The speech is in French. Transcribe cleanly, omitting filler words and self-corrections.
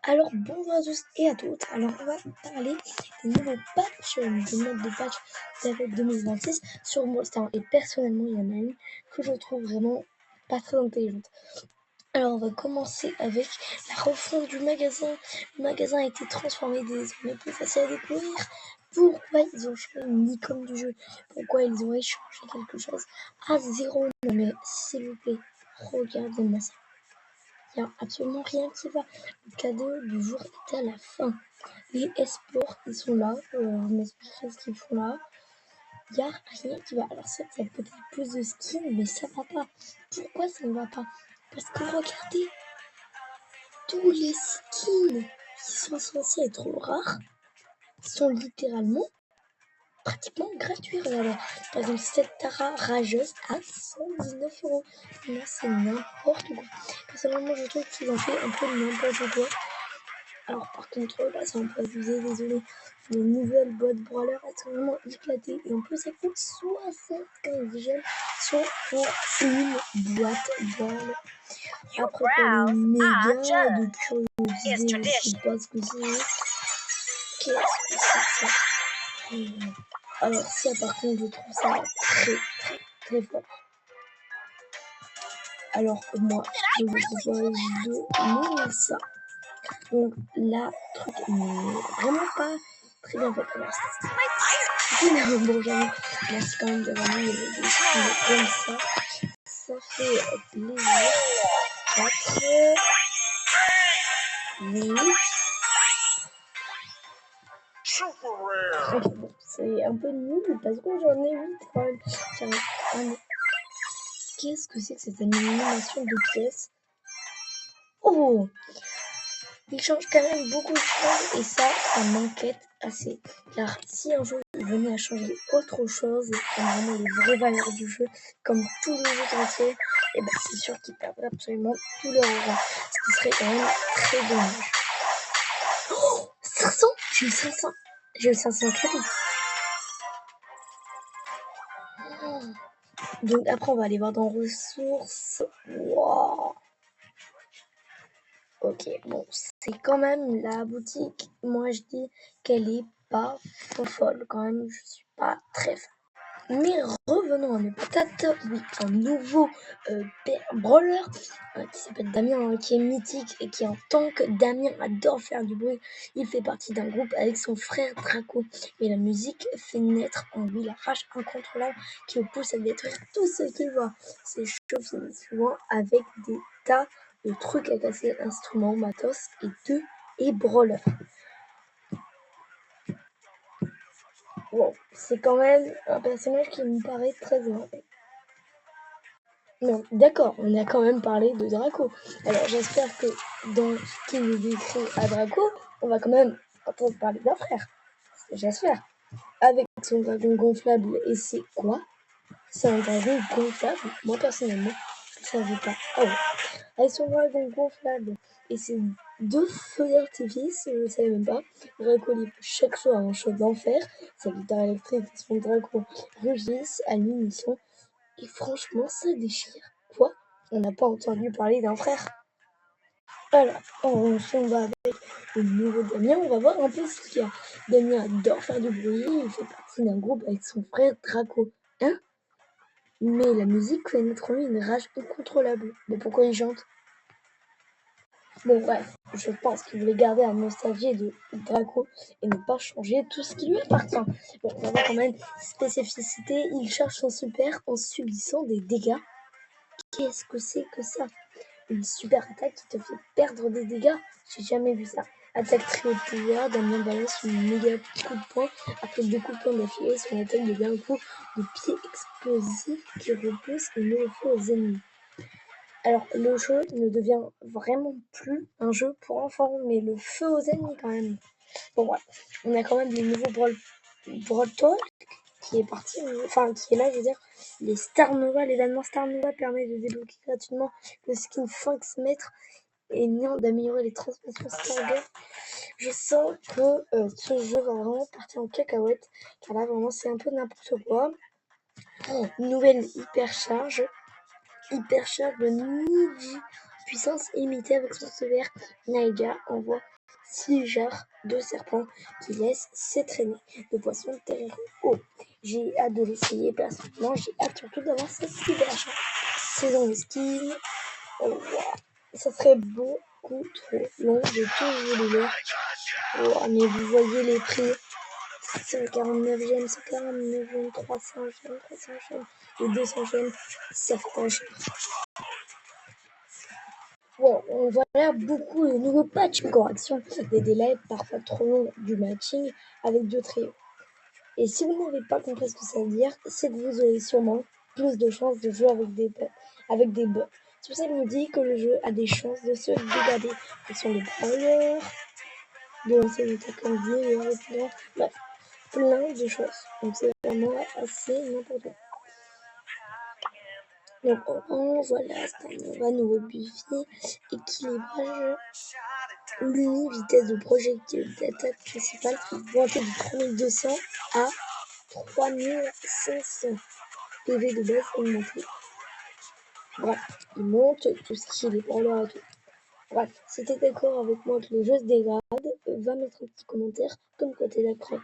Alors bonjour à tous et à toutes, alors on va parler des nouveaux patchs, des modes de patch d'avec 2026 sur Brawl Stars. Et personnellement, il y en a une que je trouve vraiment pas très intelligente. Alors on va commencer avec la refonte du magasin. Le magasin a été transformé, désormais plus facile à découvrir. Pourquoi ils ont changé l'icône du jeu? Pourquoi ils ont échangé quelque chose à zéro? Non mais s'il vous plaît, regardez-moi ça. Il n'y a absolument rien qui va. Le cadeau du jour est à la fin. Les esports, ils sont là. Vous m'expliquerez ce qu'ils font là. Il n'y a rien qui va. Alors certes, il y a peut-être plus de skins, mais ça va pas. Pourquoi ça ne va pas? Parce que regardez, tous les skins qui sont censés être rares sont littéralement pratiquement gratuits. Regardez, par exemple, cette Tara rageuse à 119€. Là, c'est n'importe quoi. Personnellement, je trouve qu'ils ont fait un peu n'importe quoi. Alors par contre, là c'est un peu abusé, désolé. Les nouvelles boîtes brawler elles sont vraiment éclatées. Et en plus, ça coûte 75 gemmes pour une boîte brawler. Après, pour les méga de curiosité, je sais pas ce que c'est. Qu'est-ce que c'est ça? Alors ça, par contre, je trouve ça très fort. Alors moi, je vous propose de lire ça. Donc là, truc vraiment pas très bien fait. Alors, bon, j'avoue, merci quand même d'avoir mis des skins comme ça. Ça fait plaisir. 4, 8. Ok, bon, c'est un peu nul parce que j'en ai 8 quand même. Qu'est-ce que c'est que cette animation de pièces? Oh! Il change quand même beaucoup de choses et ça m'inquiète assez. Car si un jour il venait à changer autre chose, comme vraiment les vraies valeurs du jeu, comme tous les autres entiers, et ben c'est sûr qu'ils perdraient absolument tout leur aura. Ce qui serait quand même très dommage. Oh 500. J'ai eu 500 crédits. Donc après on va aller voir dans ressources. Wow. Ok, bon, c'est quand même la boutique. Moi, je dis qu'elle est pas folle quand même. Je suis pas très fan. Mais revenons à nos patates. Oui, un nouveau brawler qui s'appelle Damien, qui est mythique et qui est en tank. Damien adore faire du bruit. Il fait partie d'un groupe avec son frère Draco. Et la musique fait naître en lui la rage incontrôlable qui le pousse à détruire tout ce qu'il voit. Ses cheveux finissent souvent avec des tas de trucs à casser, instruments, matos et brawler. Bon, c'est quand même un personnage qui me paraît très énervé. Non, d'accord, on a quand même parlé de Draco. Alors j'espère que dans ce qu'il nous décrit à Draco, on va quand même entendre parler d'un frère. J'espère. Avec son dragon gonflable, et c'est quoi? C'est un dragon gonflable? Moi personnellement, je ne savais pas. Ah ouais. Avec son dragon gonflable et ses 2 feux d'artifice, je ne savais même pas. Draco livre chaque soir un show d'enfer. Sa guitare électrique et son dragon rugissent à l'unisson. Et franchement, ça déchire. Quoi? On n'a pas entendu parler d'un frère. Voilà, on s'en va avec le nouveau Damien. On va voir un peu ce qu'il y a. Damien adore faire du bruit. Il fait partie d'un groupe avec son frère Draco. Hein? Mais la musique fait naître en lui une rage incontrôlable. Mais pourquoi il chante? Bon bref, je pense qu'il voulait garder la nostalgie de Draco et ne pas changer tout ce qui lui appartient. Bon, on va voir quand même spécificité. Il charge son super en subissant des dégâts. Qu'est-ce que c'est que ça? Une super attaque qui te fait perdre des dégâts? J'ai jamais vu ça. Attaque trio de pouvoir, Damien balance une méga coup de poing. Après 2 coups de poing d'affilée, son attaque devient un coup de pied explosif qui repousse et met le feu aux ennemis. Alors, le jeu ne devient vraiment plus un jeu pour enfants, mais le feu aux ennemis quand même. Bon, voilà. On a quand même les nouveaux Brawl Talk qui est parti, qui est là, je veux dire. Les Star Nova, l'événement Star Nova permet de débloquer gratuitement le skin Fox Maître et néant d'améliorer les transmissions Stargate. Je sens que ce jeu va vraiment partir en cacahuète, car là, vraiment, c'est un peu n'importe quoi. Nouvelle hypercharge de midi puissance illimitée avec son sévère Naïga envoie 6 jarres de serpents qui laissent s'étraîner de poissons terre haut. J'ai hâte de l'essayer personnellement, j'ai hâte surtout d'avoir cette super chance. Saison de ski, oh, wow. Ça serait beaucoup trop long de tout vous lire. Oh, mais vous voyez les prix. 149 gemmes, 149 gemmes, 300 gemmes, 300 gemmes et 200 gemmes, ça fait pas cher. Bon, on voit là beaucoup de nouveaux patchs, corrections, des délais parfois trop longs du matching avec deux trios. Et si vous n'avez pas compris ce que ça veut dire, c'est que vous aurez sûrement plus de chances de jouer avec des bugs. C'est pour ça que je me dis que le jeu a des chances de se dégrader. Ce sont les brawlers, de lancer des attaques comme vie, bref, plein de choses. Donc c'est vraiment assez n'importe quoi. Donc orange, voilà, c'est un nouveau Buffy, équilibrage, l'uni-vitesse de projectile d'attaque principale, montée de 3200 à 3500 PV de base augmenté. Bref, il monte tout ce qui est les parleurs et tout. Bref, si t'es d'accord avec moi que le jeu se dégrade, va mettre un petit commentaire comme quoi t'es d'accord.